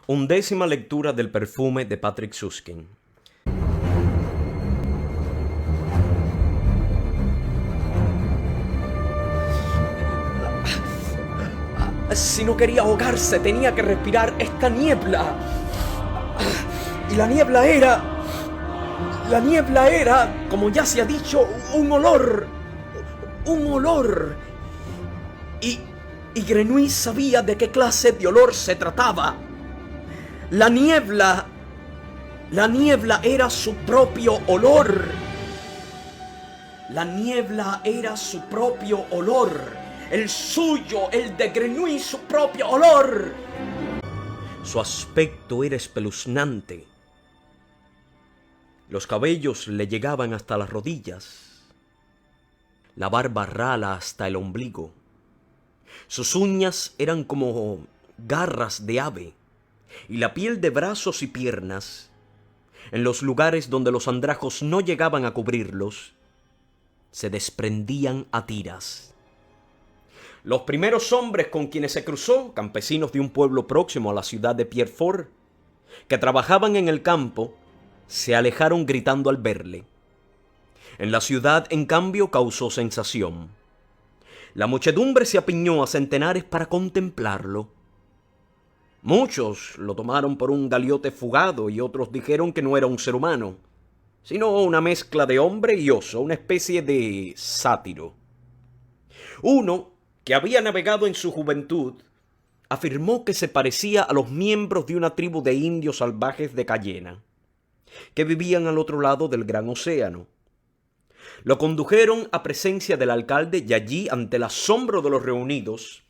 Undécima lectura del perfume de Patrick Süskind. Si no quería ahogarse, tenía que respirar esta niebla. Y la niebla era, como ya se ha dicho, un olor. Un olor. Y Grenouille sabía de qué clase de olor se trataba. La niebla era su propio olor. La niebla era su propio olor. El suyo, el de Grenouille, su propio olor. Su aspecto era espeluznante. Los cabellos le llegaban hasta las rodillas, la barba rala hasta el ombligo. Sus uñas eran como garras de ave, y la piel de brazos y piernas, en los lugares donde los andrajos no llegaban a cubrirlos, se desprendían a tiras. Los primeros hombres con quienes se cruzó, campesinos de un pueblo próximo a la ciudad de Pierrefort, que trabajaban en el campo, se alejaron gritando al verle. En la ciudad, en cambio, causó sensación. La muchedumbre se apiñó a centenares para contemplarlo. Muchos lo tomaron por un galiote fugado y otros dijeron que no era un ser humano, sino una mezcla de hombre y oso, una especie de sátiro. Uno, que había navegado en su juventud, afirmó que se parecía a los miembros de una tribu de indios salvajes de Cayena, que vivían al otro lado del gran océano. Lo condujeron a presencia del alcalde y allí, ante el asombro de los reunidos,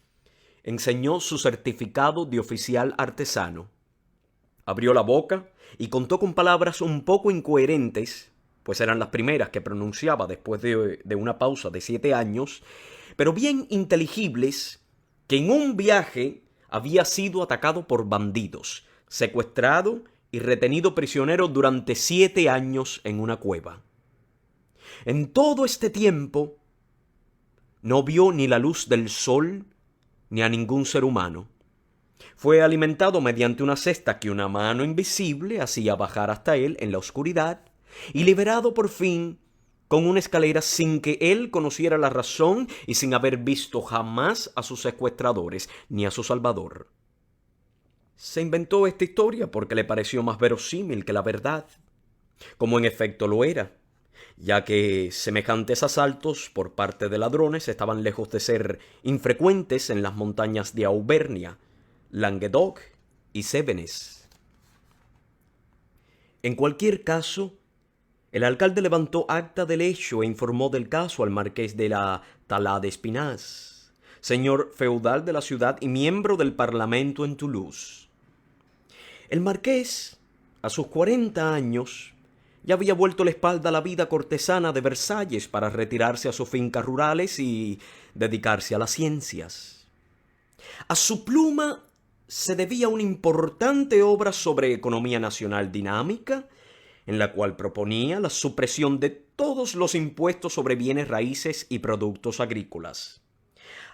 enseñó su certificado de oficial artesano. Abrió la boca y contó con palabras un poco incoherentes, pues eran las primeras que pronunciaba después de una pausa de 7 años, pero bien inteligibles, que en un viaje había sido atacado por bandidos, secuestrado y retenido prisionero durante 7 años en una cueva. En todo este tiempo no vio ni la luz del sol ni a ningún ser humano. Fue alimentado mediante una cesta que una mano invisible hacía bajar hasta él en la oscuridad y liberado por fin con una escalera sin que él conociera la razón y sin haber visto jamás a sus secuestradores ni a su salvador. Se inventó esta historia porque le pareció más verosímil que la verdad, como en efecto lo era, ya que semejantes asaltos por parte de ladrones estaban lejos de ser infrecuentes en las montañas de Auvernia, Languedoc y Cévennes. En cualquier caso, el alcalde levantó acta del hecho e informó del caso al marqués de la Thalatte-Espinasse, señor feudal de la ciudad y miembro del parlamento en Toulouse. El marqués, a sus 40 años, ya había vuelto la espalda a la vida cortesana de Versalles para retirarse a sus fincas rurales y dedicarse a las ciencias. A su pluma se debía una importante obra sobre economía nacional dinámica, en la cual proponía la supresión de todos los impuestos sobre bienes raíces y productos agrícolas,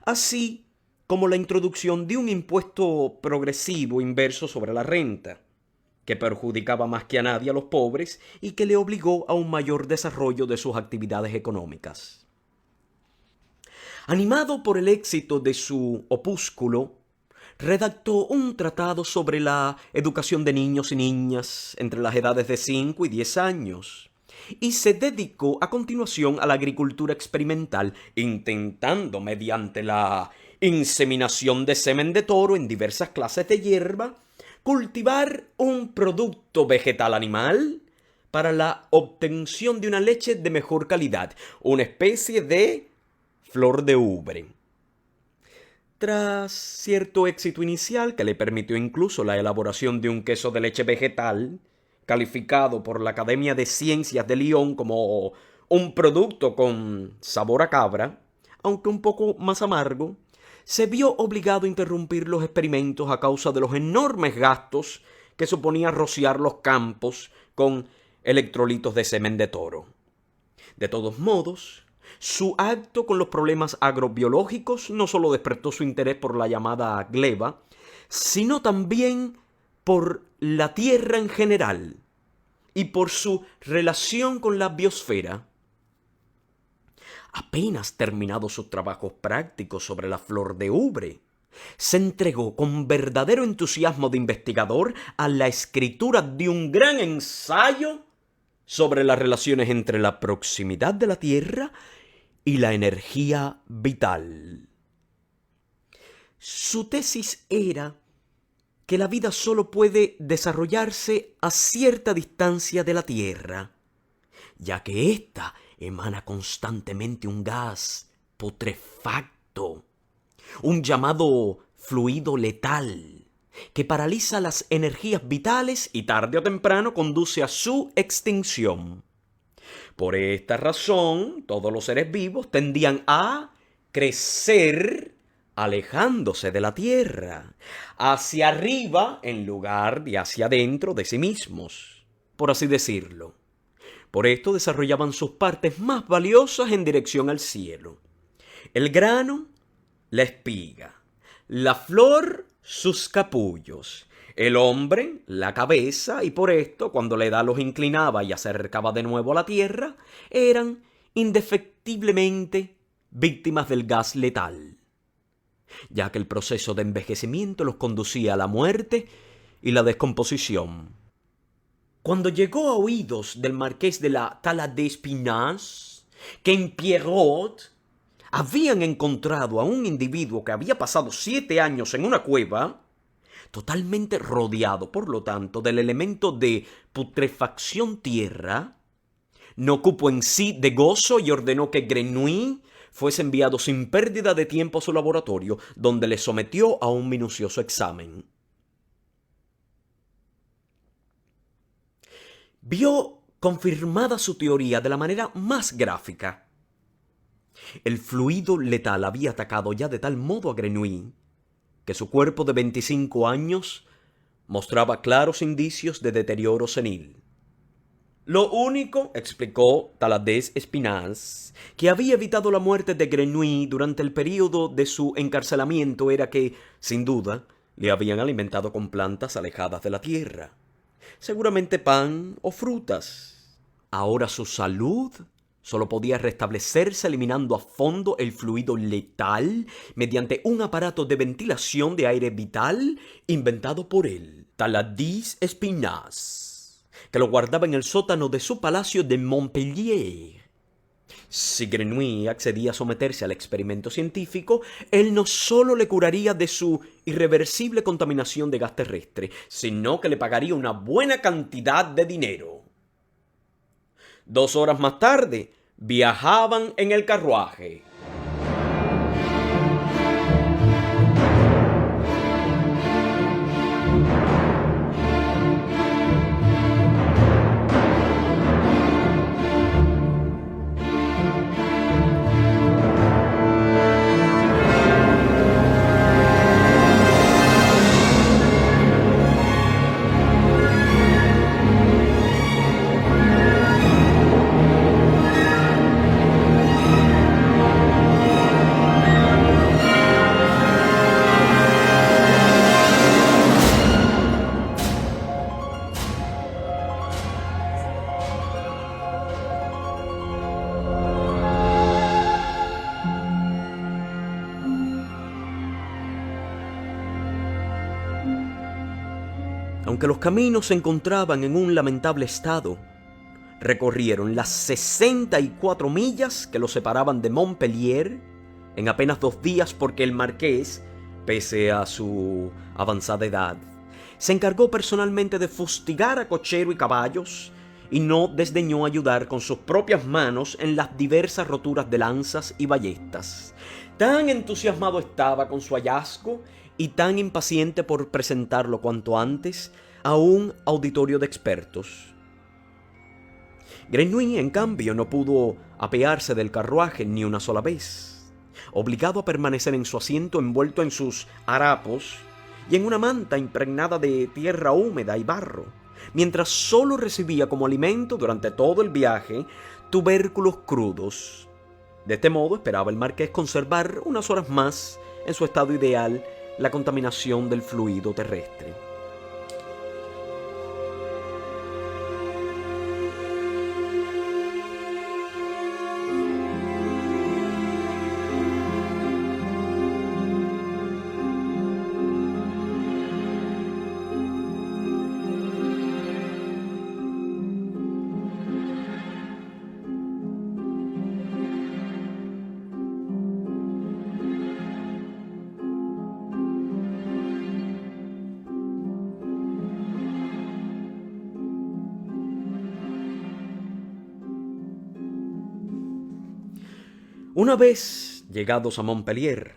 así como la introducción de un impuesto progresivo inverso sobre la renta, que perjudicaba más que a nadie a los pobres y que le obligó a un mayor desarrollo de sus actividades económicas. Animado por el éxito de su opúsculo, redactó un tratado sobre la educación de niños y niñas entre las edades de 5 y 10 años y se dedicó a continuación a la agricultura experimental, intentando mediante la inseminación de semen de toro en diversas clases de hierba cultivar un producto vegetal animal para la obtención de una leche de mejor calidad, una especie de flor de ubre. Tras cierto éxito inicial que le permitió incluso la elaboración de un queso de leche vegetal, calificado por la Academia de Ciencias de Lyon como un producto con sabor a cabra, aunque un poco más amargo, se vio obligado a interrumpir los experimentos a causa de los enormes gastos que suponía rociar los campos con electrolitos de semen de toro. De todos modos, su acto con los problemas agrobiológicos no solo despertó su interés por la llamada gleba, sino también por la Tierra en general y por su relación con la biosfera. Apenas terminados sus trabajos prácticos sobre la flor de ubre, se entregó con verdadero entusiasmo de investigador a la escritura de un gran ensayo sobre las relaciones entre la proximidad de la Tierra y la energía vital. Su tesis era que la vida solo puede desarrollarse a cierta distancia de la Tierra, ya que ésta emana constantemente un gas putrefacto, un llamado fluido letal, que paraliza las energías vitales y tarde o temprano conduce a su extinción. Por esta razón, todos los seres vivos tendían a crecer alejándose de la Tierra, hacia arriba en lugar de hacia adentro de sí mismos, por así decirlo. Por esto desarrollaban sus partes más valiosas en dirección al cielo. El grano, la espiga; la flor, sus capullos; el hombre, la cabeza, y por esto, cuando la edad los inclinaba y acercaba de nuevo a la tierra, eran indefectiblemente víctimas del gas letal, ya que el proceso de envejecimiento los conducía a la muerte y la descomposición. Cuando llegó a oídos del marqués de la Tala d'Espinasse que en Pierrot habían encontrado a un individuo que había pasado 7 años en una cueva, totalmente rodeado, por lo tanto, del elemento de putrefacción tierra, no cupo en sí de gozo y ordenó que Grenouille fuese enviado sin pérdida de tiempo a su laboratorio, donde le sometió a un minucioso examen. Vio confirmada su teoría de la manera más gráfica. El fluido letal había atacado ya de tal modo a Grenouille que su cuerpo de 25 años mostraba claros indicios de deterioro senil. Lo único, explicó Taladez Espinasse, que había evitado la muerte de Grenouille durante el período de su encarcelamiento era que, sin duda, le habían alimentado con plantas alejadas de la tierra, seguramente pan o frutas. Ahora su salud solo podía restablecerse eliminando a fondo el fluido letal mediante un aparato de ventilación de aire vital inventado por él, Taladez Espinasse, que lo guardaba en el sótano de su palacio de Montpellier. Si Grenouille accedía a someterse al experimento científico, él no solo le curaría de su irreversible contaminación de gas terrestre, sino que le pagaría una buena cantidad de dinero. 2 horas más tarde, viajaban en el carruaje. Aunque los caminos se encontraban en un lamentable estado, recorrieron las 64 millas que los separaban de Montpellier en apenas 2 días porque el marqués, pese a su avanzada edad, se encargó personalmente de fustigar a cochero y caballos y no desdeñó ayudar con sus propias manos en las diversas roturas de lanzas y ballestas. Tan entusiasmado estaba con su hallazgo y tan impaciente por presentarlo cuanto antes a un auditorio de expertos. Grenouille, en cambio, no pudo apearse del carruaje ni una sola vez, obligado a permanecer en su asiento envuelto en sus harapos y en una manta impregnada de tierra húmeda y barro, mientras solo recibía como alimento durante todo el viaje tubérculos crudos. De este modo esperaba el marqués conservar unas horas más en su estado ideal la contaminación del fluido terrestre. Una vez llegados a Montpellier,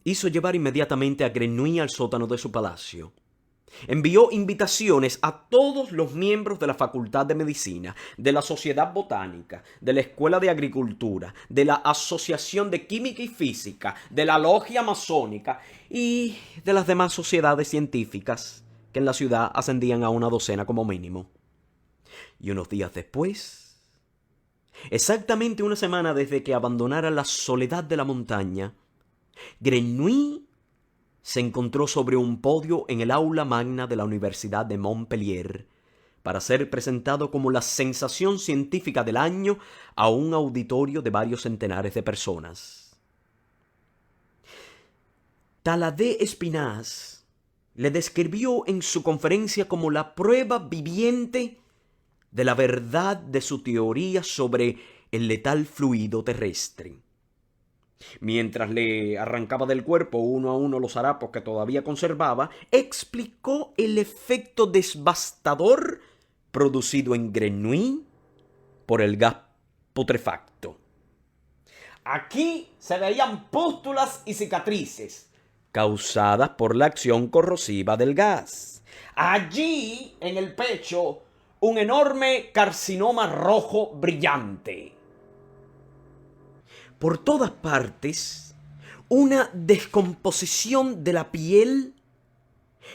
hizo llevar inmediatamente a Grenouille al sótano de su palacio. Envió invitaciones a todos los miembros de la Facultad de Medicina, de la Sociedad Botánica, de la Escuela de Agricultura, de la Asociación de Química y Física, de la Logia Masónica y de las demás sociedades científicas que en la ciudad ascendían a una docena como mínimo. Y unos días después, exactamente una semana desde que abandonara la soledad de la montaña, Grenouille se encontró sobre un podio en el aula magna de la Universidad de Montpellier para ser presentado como la sensación científica del año a un auditorio de varios centenares de personas. Taladé Espinasse le describió en su conferencia como la prueba viviente de la verdad de su teoría sobre el letal fluido terrestre. Mientras le arrancaba del cuerpo uno a uno los harapos que todavía conservaba, explicó el efecto devastador producido en Grenouille por el gas putrefacto. Aquí se veían pústulas y cicatrices causadas por la acción corrosiva del gas. Allí, en el pecho, un enorme carcinoma rojo brillante. Por todas partes, una descomposición de la piel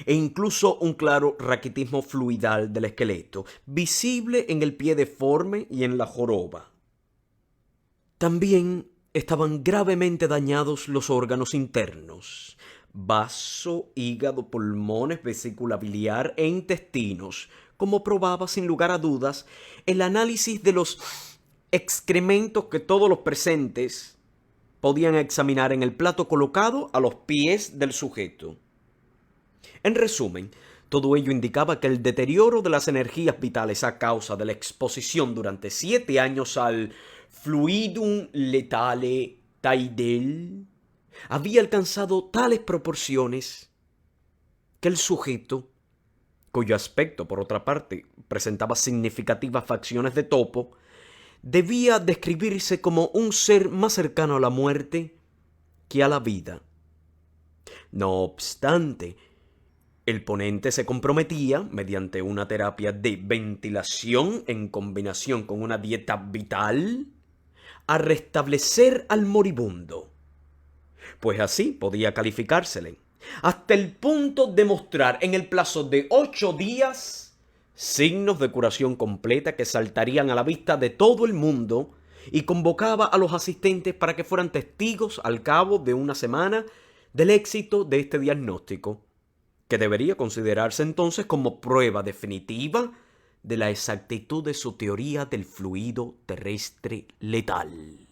e incluso un claro raquitismo fluidal del esqueleto, visible en el pie deforme y en la joroba. También estaban gravemente dañados los órganos internos: vaso, hígado, pulmones, vesícula biliar e intestinos, como probaba sin lugar a dudas el análisis de los excrementos que todos los presentes podían examinar en el plato colocado a los pies del sujeto. En resumen, todo ello indicaba que el deterioro de las energías vitales a causa de la exposición durante 7 años al fluidum letale Taydel había alcanzado tales proporciones que el sujeto, cuyo aspecto, por otra parte, presentaba significativas facciones de topo, debía describirse como un ser más cercano a la muerte que a la vida. No obstante, el ponente se comprometía, mediante una terapia de ventilación en combinación con una dieta vital, a restablecer al moribundo, pues así podía calificársele, hasta el punto de mostrar en el plazo de 8 días signos de curación completa que saltarían a la vista de todo el mundo, y convocaba a los asistentes para que fueran testigos al cabo de una semana del éxito de este diagnóstico, que debería considerarse entonces como prueba definitiva de la exactitud de su teoría del fluido terrestre letal.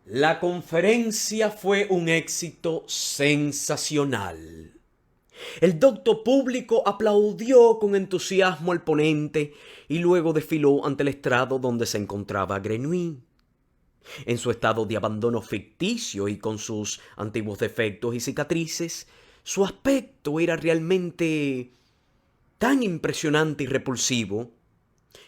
La conferencia fue un éxito sensacional. El docto público aplaudió con entusiasmo al ponente y luego desfiló ante el estrado donde se encontraba Grenouille. En su estado de abandono ficticio y con sus antiguos defectos y cicatrices, su aspecto era realmente tan impresionante y repulsivo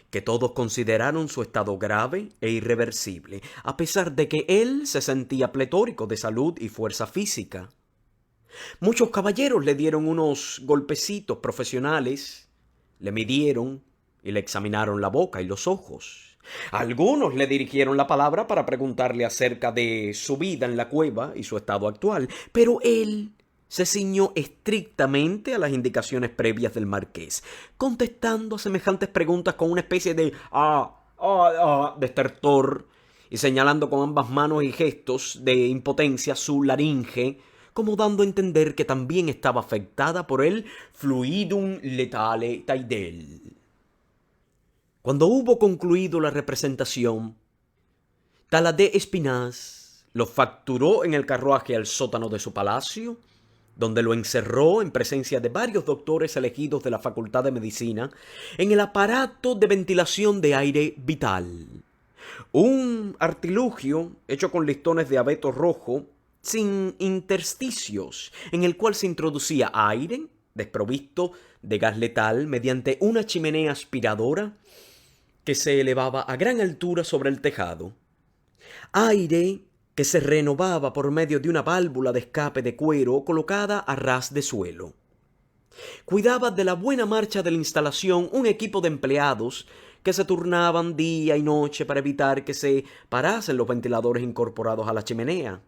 que todos consideraron su estado grave e irreversible, a pesar de que él se sentía pletórico de salud y fuerza física. Muchos caballeros le dieron unos golpecitos profesionales, le midieron y le examinaron la boca y los ojos. Algunos le dirigieron la palabra para preguntarle acerca de su vida en la cueva y su estado actual, pero él se ciñó estrictamente a las indicaciones previas del marqués, contestando a semejantes preguntas con una especie de de estertor y señalando con ambas manos y gestos de impotencia su laringe, como dando a entender que también estaba afectada por el fluidum letale Taydel. Cuando hubo concluido la representación, Taladé Espinasse lo facturó en el carruaje al sótano de su palacio, donde lo encerró en presencia de varios doctores elegidos de la Facultad de Medicina en el aparato de ventilación de aire vital. Un artilugio hecho con listones de abeto rojo sin intersticios, en el cual se introducía aire desprovisto de gas letal mediante una chimenea aspiradora que se elevaba a gran altura sobre el tejado. Aire que se renovaba por medio de una válvula de escape de cuero colocada a ras de suelo. Cuidaba de la buena marcha de la instalación un equipo de empleados que se turnaban día y noche para evitar que se parasen los ventiladores incorporados a la chimenea.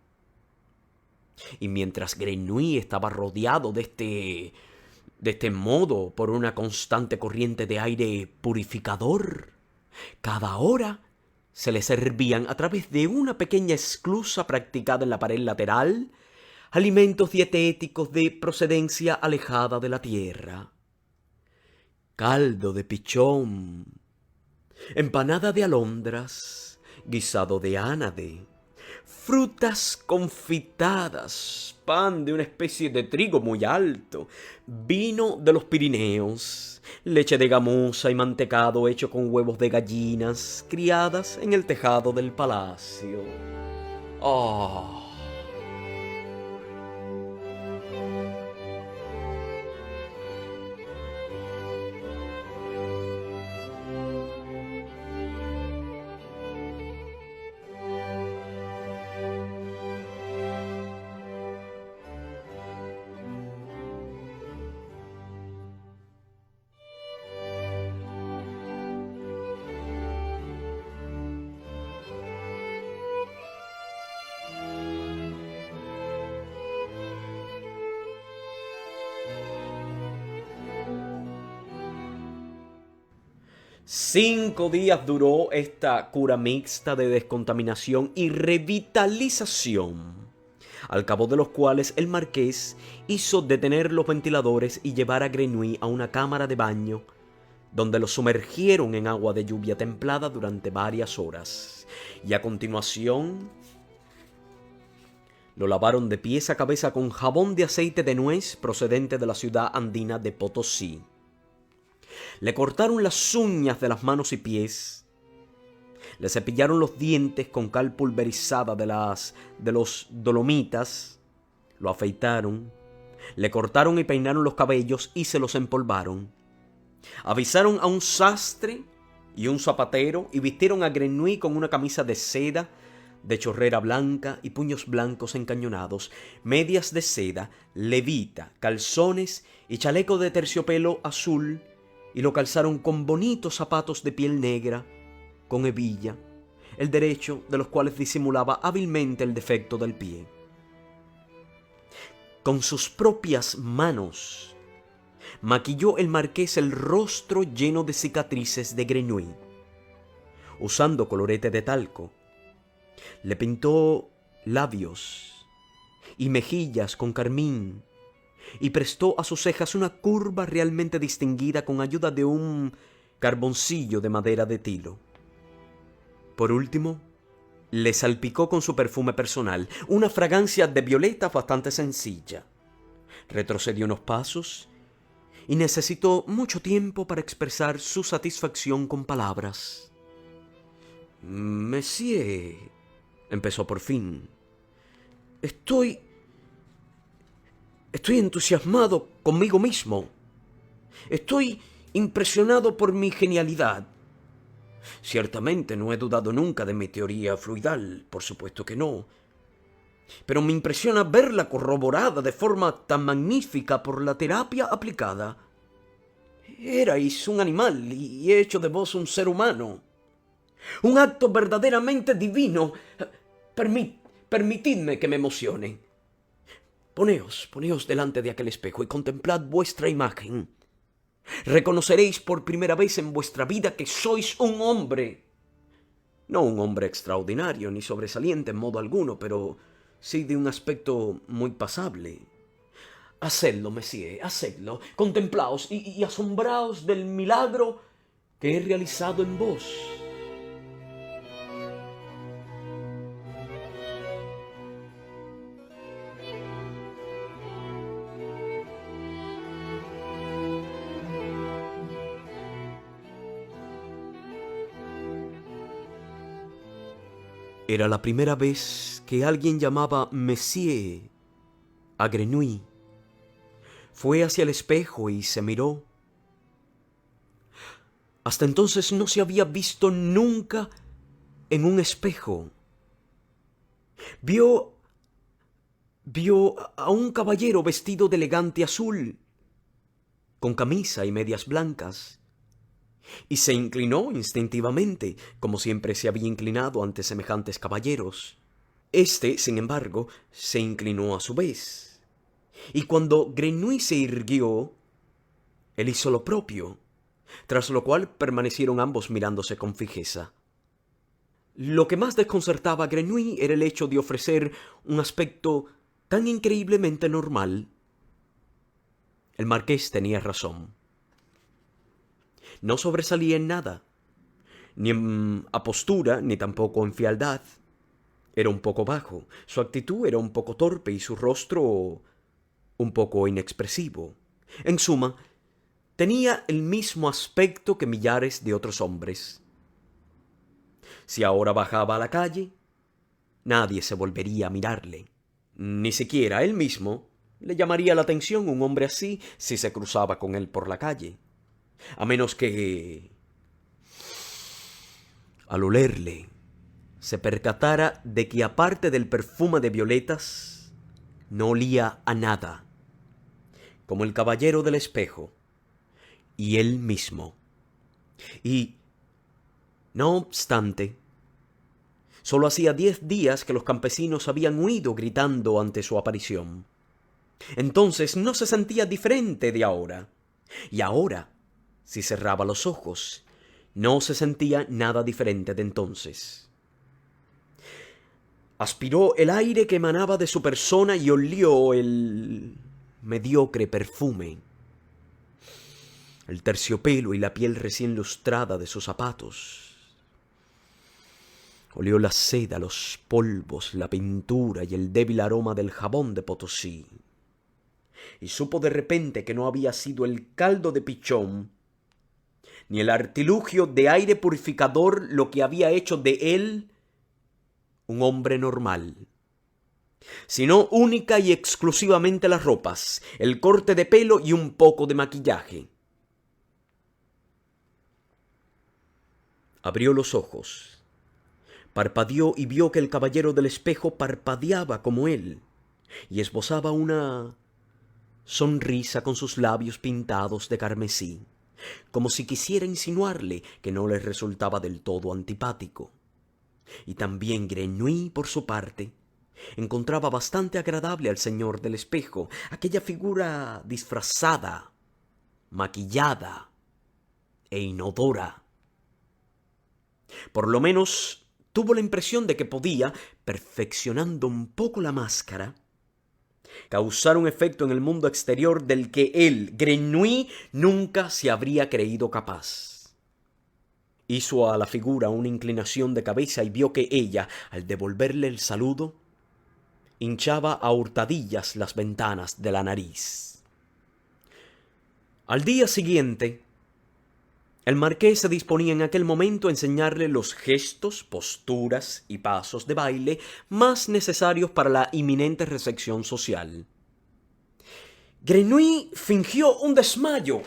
Y mientras Grenouille estaba rodeado de este modo por una constante corriente de aire purificador, cada hora se le servían a través de una pequeña esclusa practicada en la pared lateral alimentos dietéticos de procedencia alejada de la tierra. Caldo de pichón, empanada de alondras, guisado de ánade, frutas confitadas, pan de una especie de trigo muy alto, vino de los Pirineos, leche de gamuza y mantecado hecho con huevos de gallinas criadas en el tejado del palacio. ¡Oh! 5 días duró esta cura mixta de descontaminación y revitalización, al cabo de los cuales el marqués hizo detener los ventiladores y llevar a Grenouille a una cámara de baño, donde lo sumergieron en agua de lluvia templada durante varias horas, y a continuación lo lavaron de pies a cabeza con jabón de aceite de nuez procedente de la ciudad andina de Potosí. Le cortaron las uñas de las manos y pies. Le cepillaron los dientes con cal pulverizada de los dolomitas. Lo afeitaron. Le cortaron y peinaron los cabellos y se los empolvaron. Avisaron a un sastre y un zapatero y vistieron a Grenouille con una camisa de seda, de chorrera blanca y puños blancos encañonados, medias de seda, levita, calzones y chaleco de terciopelo azul, y lo calzaron con bonitos zapatos de piel negra, con hebilla, el derecho de los cuales disimulaba hábilmente el defecto del pie. Con sus propias manos maquilló el marqués el rostro lleno de cicatrices de Grenouille. Usando colorete de talco, le pintó labios y mejillas con carmín y prestó a sus cejas una curva realmente distinguida con ayuda de un carboncillo de madera de tilo. Por último, le salpicó con su perfume personal una fragancia de violeta bastante sencilla. Retrocedió unos pasos y necesitó mucho tiempo para expresar su satisfacción con palabras. «Monsieur», empezó por fin, Estoy entusiasmado conmigo mismo. Estoy impresionado por mi genialidad. Ciertamente no he dudado nunca de mi teoría fluidal, por supuesto que no. Pero me impresiona verla corroborada de forma tan magnífica por la terapia aplicada. Erais un animal y he hecho de vos un ser humano. Un acto verdaderamente divino. Permitidme que me emocione. Poneos delante de aquel espejo y contemplad vuestra imagen. Reconoceréis por primera vez en vuestra vida que sois un hombre. No un hombre extraordinario ni sobresaliente en modo alguno, pero sí de un aspecto muy pasable. Hacedlo, Monsieur, hacedlo. Contemplaos y asombraos del milagro que he realizado en vos. Era la primera vez que alguien llamaba Monsieur a Grenouille. Fue hacia el espejo y se miró. Hasta entonces no se había visto nunca en un espejo. Vio a un caballero vestido de elegante azul, con camisa y medias blancas, y se inclinó instintivamente, como siempre se había inclinado ante semejantes caballeros. Este, sin embargo, se inclinó a su vez, y cuando Grenouille se irguió, él hizo lo propio, tras lo cual permanecieron ambos mirándose con fijeza. Lo que más desconcertaba a Grenouille era el hecho de ofrecer un aspecto tan increíblemente normal. El marqués tenía razón. No sobresalía en nada, ni en apostura, ni tampoco en fealdad. Era un poco bajo, su actitud era un poco torpe y su rostro un poco inexpresivo. En suma, tenía el mismo aspecto que millares de otros hombres. Si ahora bajaba a la calle, nadie se volvería a mirarle. Ni siquiera él mismo le llamaría la atención un hombre así si se cruzaba con él por la calle. A menos que, al olerle, se percatara de que aparte del perfume de violetas, no olía a nada, como el caballero del espejo y él mismo. Y, no obstante, solo hacía 10 días que los campesinos habían huido gritando ante su aparición. Entonces no se sentía diferente de ahora. Y ahora, si cerraba los ojos, no se sentía nada diferente de entonces. Aspiró el aire que emanaba de su persona y olió el mediocre perfume, el terciopelo y la piel recién lustrada de sus zapatos. Olió la seda, los polvos, la pintura y el débil aroma del jabón de Potosí. Y supo de repente que no había sido el caldo de pichón ni el artilugio de aire purificador lo que había hecho de él un hombre normal, sino única y exclusivamente las ropas, el corte de pelo y un poco de maquillaje. Abrió los ojos, parpadeó y vio que el caballero del espejo parpadeaba como él y esbozaba una sonrisa con sus labios pintados de carmesí, como si quisiera insinuarle que no le resultaba del todo antipático. Y también Grenouille, por su parte, encontraba bastante agradable al señor del espejo, aquella figura disfrazada, maquillada e inodora. Por lo menos tuvo la impresión de que podía, perfeccionando un poco la máscara, causar un efecto en el mundo exterior del que él, Grenouille, nunca se habría creído capaz. Hizo a la figura una inclinación de cabeza y vio que ella, al devolverle el saludo, hinchaba a hurtadillas las ventanas de la nariz. Al día siguiente, el marqués se disponía en aquel momento a enseñarle los gestos, posturas y pasos de baile más necesarios para la inminente recepción social. Grenouille fingió un desmayo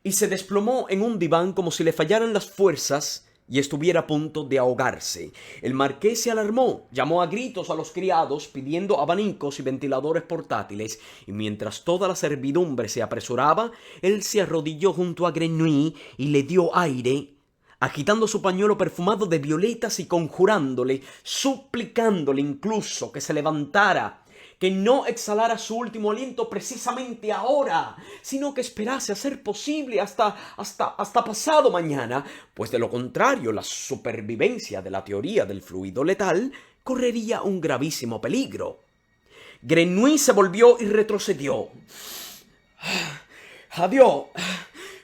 y se desplomó en un diván como si le fallaran las fuerzas y estuviera a punto de ahogarse. El marqués se alarmó, llamó a gritos a los criados pidiendo abanicos y ventiladores portátiles, y mientras toda la servidumbre se apresuraba, él se arrodilló junto a Grenouille y le dio aire, agitando su pañuelo perfumado de violetas y conjurándole, suplicándole incluso que se levantara, que no exhalara su último aliento precisamente ahora, sino que esperase a ser posible hasta pasado mañana, pues de lo contrario la supervivencia de la teoría del fluido letal correría un gravísimo peligro. Grenouille se volvió y retrocedió. Adiós,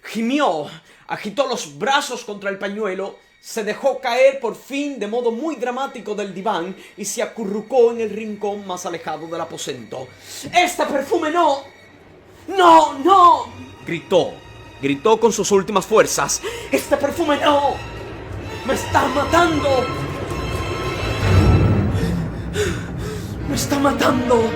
gimió, agitó los brazos contra el pañuelo, se dejó caer por fin de modo muy dramático del diván y se acurrucó en el rincón más alejado del aposento. ¡Este perfume no! ¡No, no! Gritó con sus últimas fuerzas. ¡Este perfume no! ¡Me está matando! ¡Me está matando!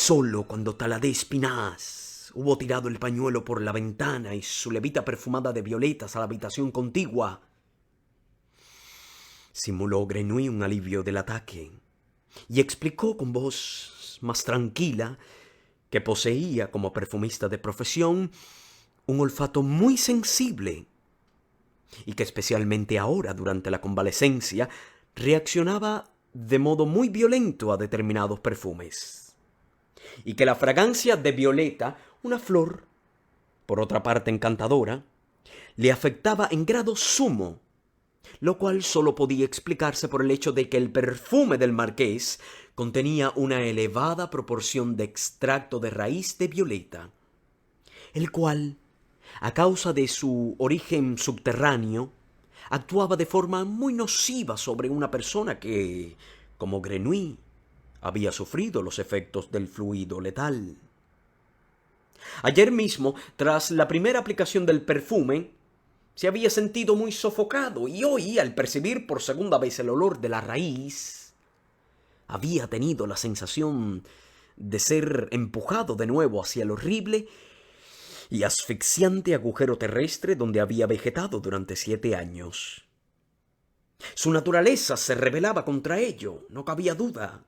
Solo cuando Taladé Espinaz hubo tirado el pañuelo por la ventana y su levita perfumada de violetas a la habitación contigua, simuló Grenouille un alivio del ataque y explicó con voz más tranquila que poseía, como perfumista de profesión, un olfato muy sensible y que especialmente ahora, durante la convalecencia, reaccionaba de modo muy violento a determinados perfumes. Y que la fragancia de violeta, una flor, por otra parte encantadora, le afectaba en grado sumo, lo cual solo podía explicarse por el hecho de que el perfume del marqués contenía una elevada proporción de extracto de raíz de violeta, el cual, a causa de su origen subterráneo, actuaba de forma muy nociva sobre una persona que, como Grenouille, había sufrido los efectos del fluido letal. Ayer mismo, tras la primera aplicación del perfume, se había sentido muy sofocado y hoy, al percibir por segunda vez el olor de la raíz, había tenido la sensación de ser empujado de nuevo hacia el horrible y asfixiante agujero terrestre donde había vegetado durante 7 años. Su naturaleza se rebelaba contra ello, no cabía duda,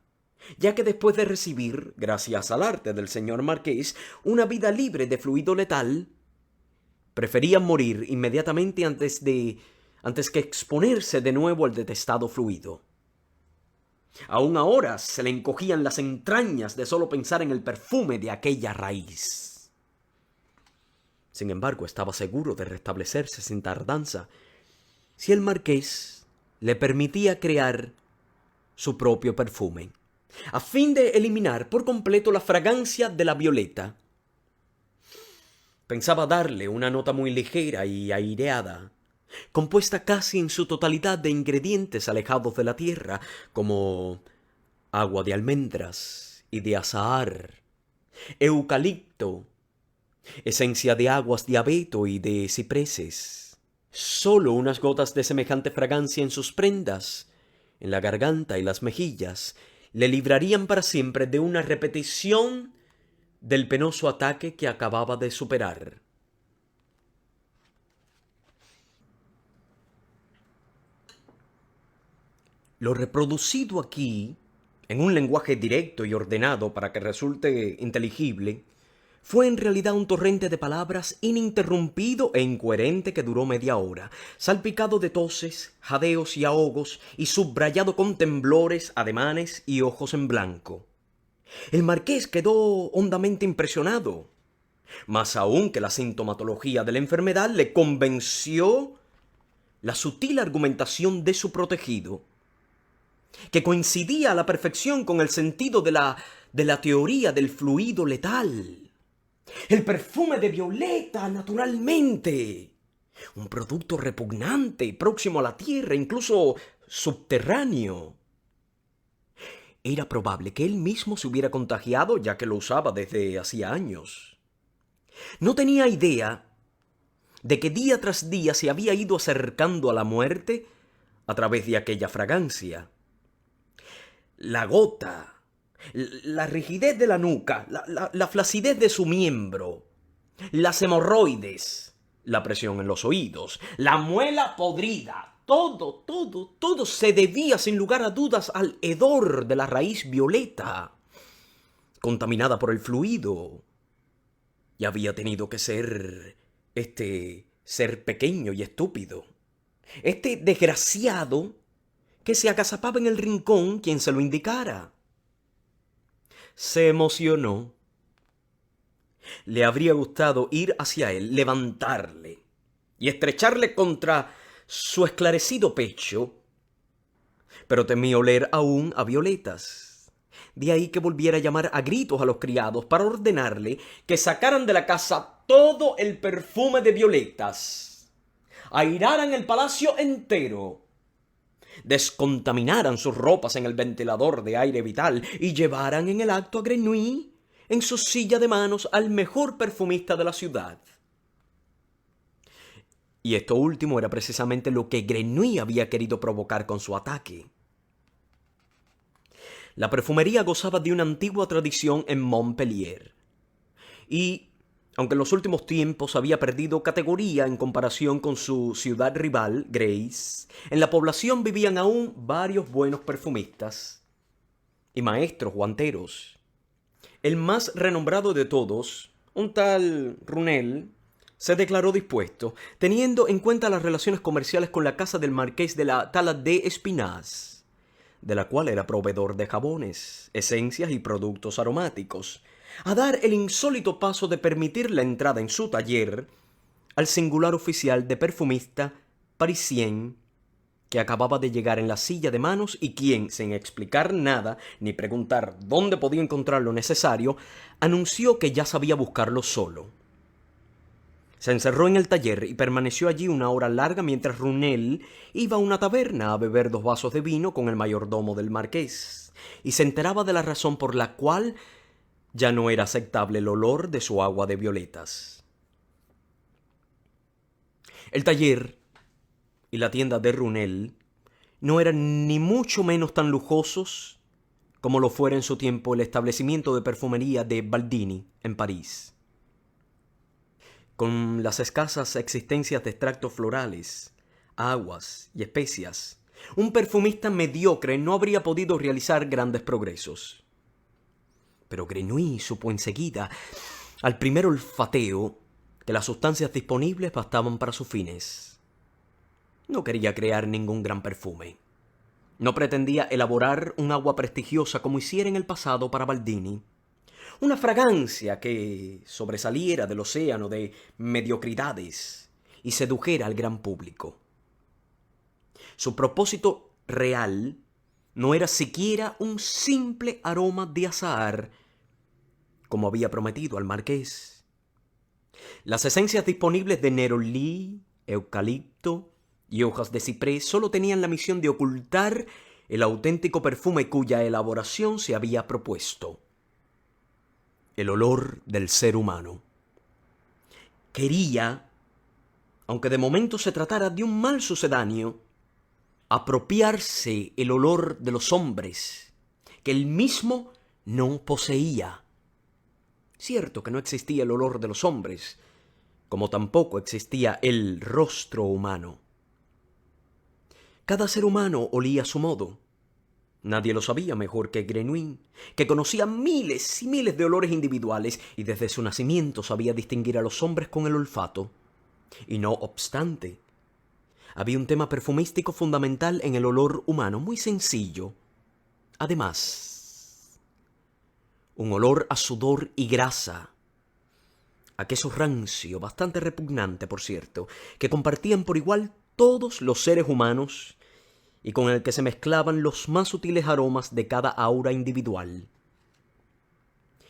ya que después de recibir, gracias al arte del señor marqués, una vida libre de fluido letal, prefería morir inmediatamente antes que exponerse de nuevo al detestado fluido. Aún ahora se le encogían las entrañas de solo pensar en el perfume de aquella raíz. Sin embargo, estaba seguro de restablecerse sin tardanza si el marqués le permitía crear su propio perfume, a fin de eliminar por completo la fragancia de la violeta. Pensaba darle una nota muy ligera y aireada, compuesta casi en su totalidad de ingredientes alejados de la tierra, como agua de almendras y de azahar, eucalipto, esencia de aguas de abeto y de cipreses. Solo unas gotas de semejante fragancia en sus prendas, en la garganta y las mejillas, le librarían para siempre de una repetición del penoso ataque que acababa de superar. Lo reproducido aquí, en un lenguaje directo y ordenado para que resulte inteligible, fue en realidad un torrente de palabras ininterrumpido e incoherente que duró media hora, salpicado de toses, jadeos y ahogos y subrayado con temblores, ademanes y ojos en blanco. El marqués quedó hondamente impresionado. Más aún que la sintomatología de la enfermedad, le convenció la sutil argumentación de su protegido, que coincidía a la perfección con el sentido de la teoría del fluido letal. El perfume de violeta, naturalmente. Un producto repugnante, próximo a la tierra, incluso subterráneo. Era probable que él mismo se hubiera contagiado, ya que lo usaba desde hacía años. No tenía idea de que día tras día se había ido acercando a la muerte a través de aquella fragancia. La gota, la rigidez de la nuca, la flacidez de su miembro, las hemorroides, la presión en los oídos, la muela podrida, todo se debía sin lugar a dudas al hedor de la raíz violeta, contaminada por el fluido. Y había tenido que ser ser pequeño y estúpido, desgraciado que se agazapaba en el rincón quien se lo indicara. Se emocionó. Le habría gustado ir hacia él, levantarle y estrecharle contra su esclarecido pecho, pero temía oler aún a violetas. De ahí que volviera a llamar a gritos a los criados para ordenarle que sacaran de la casa todo el perfume de violetas, airaran el palacio entero, descontaminaran sus ropas en el ventilador de aire vital y llevaran en el acto a Grenouille en su silla de manos al mejor perfumista de la ciudad. Y esto último era precisamente lo que Grenouille había querido provocar con su ataque. La perfumería gozaba de una antigua tradición en Montpellier y, aunque en los últimos tiempos había perdido categoría en comparación con su ciudad rival, Grasse, en la población vivían aún varios buenos perfumistas y maestros guanteros. El más renombrado de todos, un tal Runel, se declaró dispuesto, teniendo en cuenta las relaciones comerciales con la casa del marqués de la Tala de Espinasse, de la cual era proveedor de jabones, esencias y productos aromáticos, a dar el insólito paso de permitir la entrada en su taller al singular oficial de perfumista parisien que acababa de llegar en la silla de manos y quien, sin explicar nada ni preguntar dónde podía encontrar lo necesario, anunció que ya sabía buscarlo solo. Se encerró en el taller y permaneció allí una hora larga mientras Runel iba a una taberna a beber 2 vasos de vino con el mayordomo del marqués y se enteraba de la razón por la cual ya no era aceptable el olor de su agua de violetas. El taller y la tienda de Runel no eran ni mucho menos tan lujosos como lo fuera en su tiempo el establecimiento de perfumería de Baldini en París. Con las escasas existencias de extractos florales, aguas y especias, un perfumista mediocre no habría podido realizar grandes progresos. Pero Grenouille supo enseguida, al primer olfateo, que las sustancias disponibles bastaban para sus fines. No quería crear ningún gran perfume. No pretendía elaborar un agua prestigiosa como hiciera en el pasado para Baldini. Una fragancia que sobresaliera del océano de mediocridades y sedujera al gran público. Su propósito real no era siquiera un simple aroma de azahar, como había prometido al marqués. Las esencias disponibles de nerolí, eucalipto y hojas de ciprés solo tenían la misión de ocultar el auténtico perfume cuya elaboración se había propuesto: el olor del ser humano. Quería, aunque de momento se tratara de un mal sucedáneo, apropiarse el olor de los hombres que él mismo no poseía. Cierto que no existía el olor de los hombres, como tampoco existía el rostro humano. Cada ser humano olía a su modo. Nadie lo sabía mejor que Grenouille, que conocía miles y miles de olores individuales y desde su nacimiento sabía distinguir a los hombres con el olfato. Y no obstante, había un tema perfumístico fundamental en el olor humano, muy sencillo. Además, un olor a sudor y grasa, a queso rancio, bastante repugnante, por cierto, que compartían por igual todos los seres humanos y con el que se mezclaban los más sutiles aromas de cada aura individual.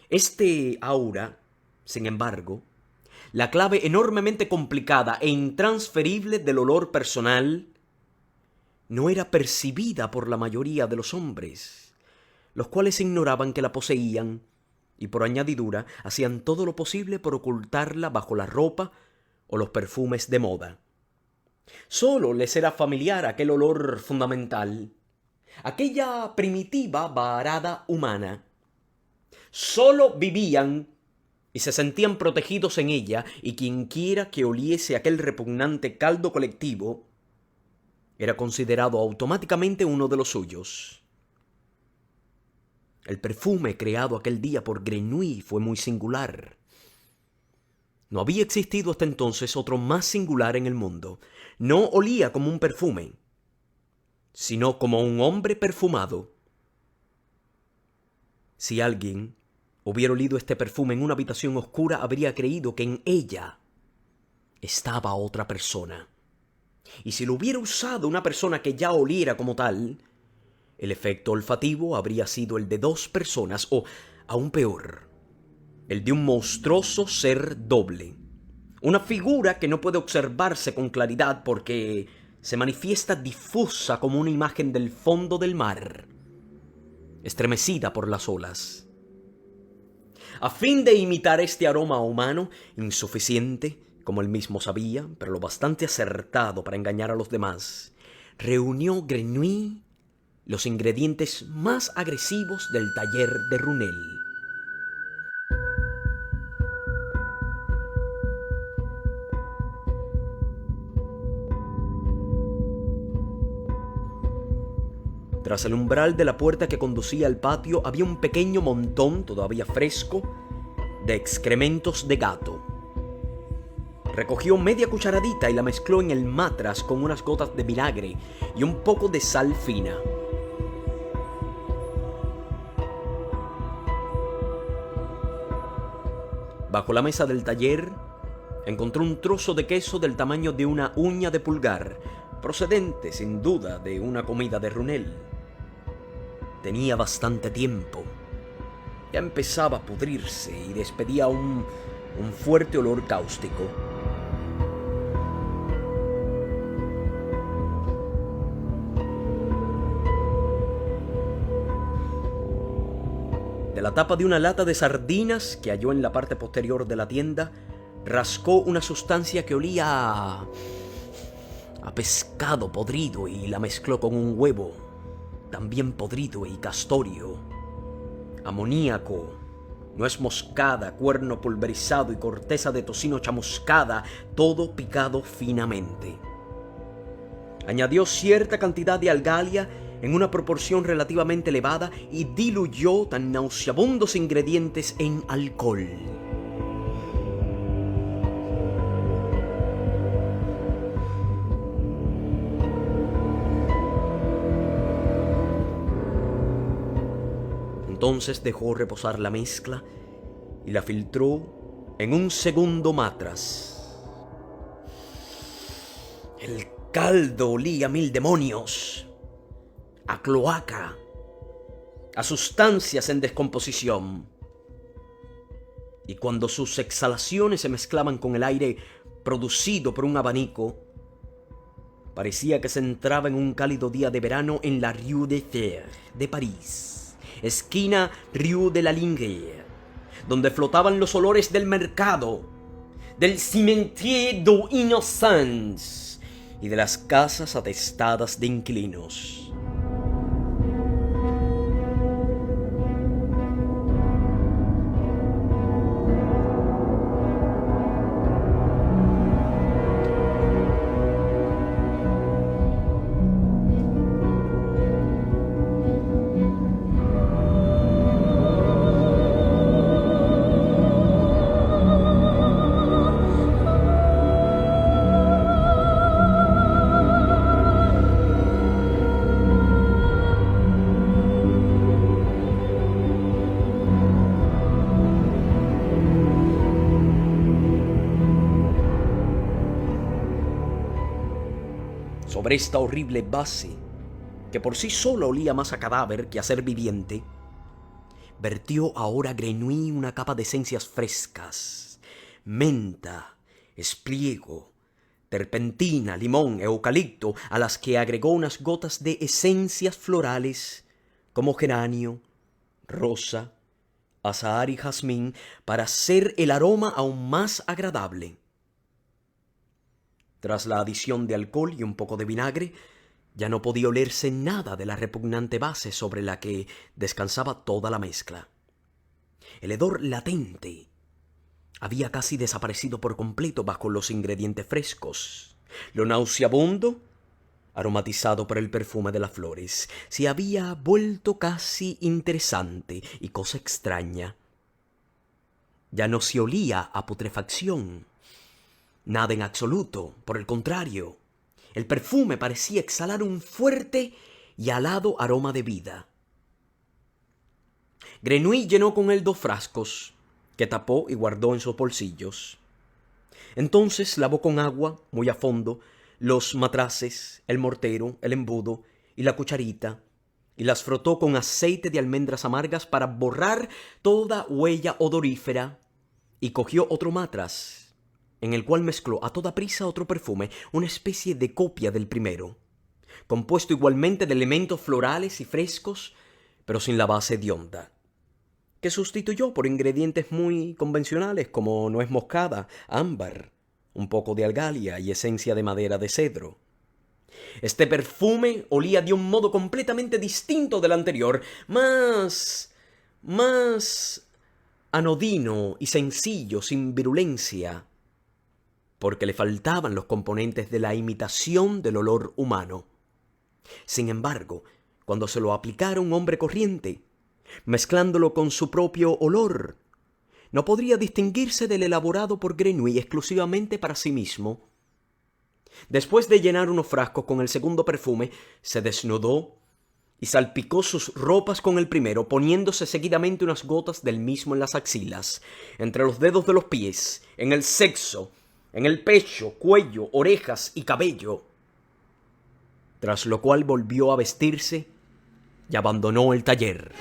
Este aura, sin embargo, la clave enormemente complicada e intransferible del olor personal, no era percibida por la mayoría de los hombres, los cuales ignoraban que la poseían y por añadidura hacían todo lo posible por ocultarla bajo la ropa o los perfumes de moda. Solo les era familiar aquel olor fundamental, aquella primitiva varada humana. Solo vivían y se sentían protegidos en ella, y quienquiera que oliese aquel repugnante caldo colectivo era considerado automáticamente uno de los suyos. El perfume creado aquel día por Grenouille fue muy singular. No había existido hasta entonces otro más singular en el mundo. No olía como un perfume, sino como un hombre perfumado. Si alguien hubiera olido este perfume en una habitación oscura, habría creído que en ella estaba otra persona. Y si lo hubiera usado una persona que ya oliera como tal, el efecto olfativo habría sido el de 2 personas, o, aún peor, el de un monstruoso ser doble. Una figura que no puede observarse con claridad porque se manifiesta difusa como una imagen del fondo del mar, estremecida por las olas. A fin de imitar este aroma humano, insuficiente, como él mismo sabía, pero lo bastante acertado para engañar a los demás, reunió Grenouille los ingredientes más agresivos del taller de Runel. Tras el umbral de la puerta que conducía al patio había un pequeño montón, todavía fresco, de excrementos de gato. Recogió media cucharadita y la mezcló en el matraz con unas gotas de vinagre y un poco de sal fina. Bajo la mesa del taller encontró un trozo de queso del tamaño de una uña de pulgar, procedente sin duda de una comida de Runel. Tenía bastante tiempo. Ya empezaba a pudrirse y despedía un fuerte olor cáustico. De la tapa de una lata de sardinas que halló en la parte posterior de la tienda, rascó una sustancia que olía a pescado podrido y la mezcló con un huevo, también podrido y castorio, amoníaco, nuez moscada, cuerno pulverizado y corteza de tocino chamuscada, todo picado finamente. Añadió cierta cantidad de algalia en una proporción relativamente elevada y diluyó tan nauseabundos ingredientes en alcohol. Entonces dejó reposar la mezcla y la filtró en un segundo matraz. El caldo olía a mil demonios, a cloaca, a sustancias en descomposición. Y cuando sus exhalaciones se mezclaban con el aire producido por un abanico, parecía que se entraba en un cálido día de verano en la Rue de Fer de París, esquina Rue de la Linguère, donde flotaban los olores del mercado, del Cimetière des Innocents y de las casas atestadas de inquilinos. Sobre esta horrible base, que por sí sola olía más a cadáver que a ser viviente, vertió ahora Grenouille una capa de esencias frescas, menta, espliego, terpentina, limón, eucalipto, a las que agregó unas gotas de esencias florales como geranio, rosa, azahar y jazmín para hacer el aroma aún más agradable. Tras la adición de alcohol y un poco de vinagre, ya no podía olerse nada de la repugnante base sobre la que descansaba toda la mezcla. El hedor latente había casi desaparecido por completo bajo los ingredientes frescos. Lo nauseabundo, aromatizado por el perfume de las flores, se había vuelto casi interesante y cosa extraña. Ya no se olía a putrefacción. Nada en absoluto, por el contrario, el perfume parecía exhalar un fuerte y alado aroma de vida. Grenouille llenó con él 2 frascos, que tapó y guardó en sus bolsillos. Entonces lavó con agua, muy a fondo, los matraces, el mortero, el embudo y la cucharita, y las frotó con aceite de almendras amargas para borrar toda huella odorífera, y cogió otro matraz, en el cual mezcló a toda prisa otro perfume, una especie de copia del primero, compuesto igualmente de elementos florales y frescos, pero sin la base hedionda, que sustituyó por ingredientes muy convencionales como nuez moscada, ámbar, un poco de algalia y esencia de madera de cedro. Este perfume olía de un modo completamente distinto del anterior, más anodino y sencillo, sin virulencia, porque le faltaban los componentes de la imitación del olor humano. Sin embargo, cuando se lo aplicara a un hombre corriente, mezclándolo con su propio olor, no podría distinguirse del elaborado por Grenouille exclusivamente para sí mismo. Después de llenar unos frascos con el segundo perfume, se desnudó y salpicó sus ropas con el primero, poniéndose seguidamente unas gotas del mismo en las axilas, entre los dedos de los pies, en el sexo, en el pecho, cuello, orejas y cabello. Tras lo cual volvió a vestirse y abandonó el taller.